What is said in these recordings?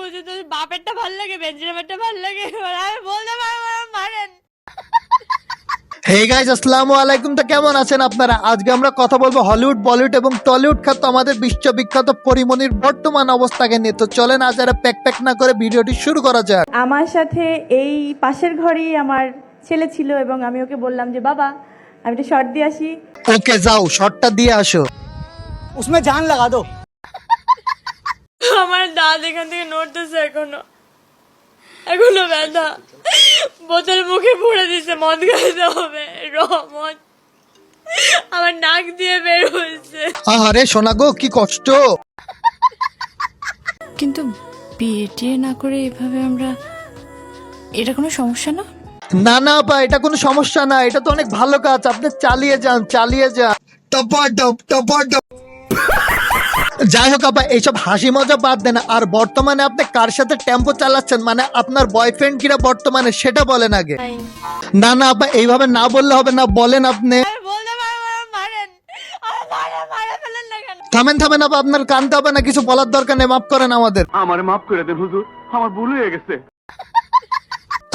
বলছে তোর বাপেরটা ভাল লাগে বেঞ্জামেরটা ভাল লাগে, আমি বলতে পারবো না, মারেন। হে গাইস, আসসালামু আলাইকুম। তো কেমন আছেন আপনারা? আজকে আমরা কথা বলবো হলিউড, বলিউড এবং টলিউড খ্যাত আমাদের বিশ্ববিখ্যাত পরিমণির বর্তমান অবস্থাকে নিয়ে। তো চলেন আজ আর প্যাক না করে ভিডিওটি শুরু করা যাক। আমার সাথে এই পাশের ঘরেই আমার ছেলে ছিল এবং আমি ওকে বললাম যে বাবা আমি একটা শর্ট দিয়ে আসি। ওকে যাও, শটটা দিয়ে আসো। उसमें जान लगा दो। আমার দাঁত এখান থেকে নড়তেছে, এখনো ব্যথা। বোতল মুখে ভরে দিছে, মদ খাইতে হবে, মদ আমার নাক দিয়ে বের হয়েছে। আরে শোনা গো, কি কষ্ট। কিন্তু বিয়ে না করে এভাবে আমরা, এটা কোনো সমস্যা না? না না আপা, এটা কোনো সমস্যা না, এটা তো অনেক ভালো কাজ, আপনি চালিয়ে যান চালিয়ে যান। টপার। যাই হোক আপা, এইসব হাসি মজা বাদ দেন। আর বর্তমানে আপনি কার সাথে টেম্পো চালাচ্ছেন, মানে আপনার বয়ফ্রেন্ড কিনা বর্তমানে, সেটা বলেন আগে। না না আপা, এইভাবে না বললে হবে না, বলেন আপনি। আমি বলতে পারবো না, মারেন। মারে ফেলেন না কেন? থামেন আপা, আপনার কানতে হবে না, কিছু বলার দরকার নেই, মাফ করেন আমাদের। আমার মাফ করে দেন হুজুর, আমার ভুল হয়ে গেছে।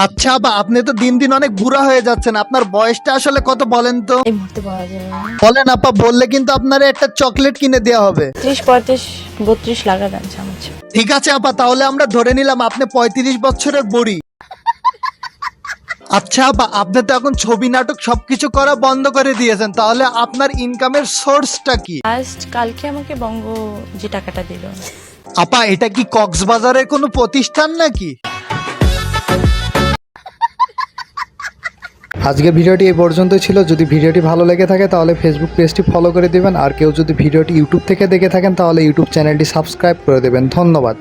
আচ্ছা আপা, আপনি তো দিন দিন অনেক বুড়া হয়ে যাচ্ছেন, আপনার বয়সটা আসলে কত বলেন তো? এই মুহূর্তে বলা যাবে না। বলেন আপা, বললে কিন্তু আপনার একটা চকলেট কিনে দেওয়া হবে। 30, 35, 32 লাগা দেন চামচ। ঠিক আছে আপা, তাহলে আমরা ধরে নিলাম আপনি 35 বছরের বুড়ি। আচ্ছা আপা, আপনি তো এখন ছবি নাটক সবকিছু করা বন্ধ করে দিয়েছেন, তাহলে আপনার ইনকামের সোর্সটা কি? লাস্ট কালকে আমাকে বঙ্গ যে টাকাটা দিল। আপা, এটা কি কক্সবাজারের কোনো প্রতিষ্ঠান নাকি? আজকে ভিডিওটি এই পর্যন্তই ছিল। যদি ভিডিওটি ভালো লেগে থাকে তাহলে ফেসবুক পেজটি ফলো করে দিবেন, আর কেউ যদি ভিডিওটি ইউটিউব থেকে দেখে থাকেন তাহলে ইউটিউব চ্যানেলটি সাবস্ক্রাইব করে দেবেন। ধন্যবাদ।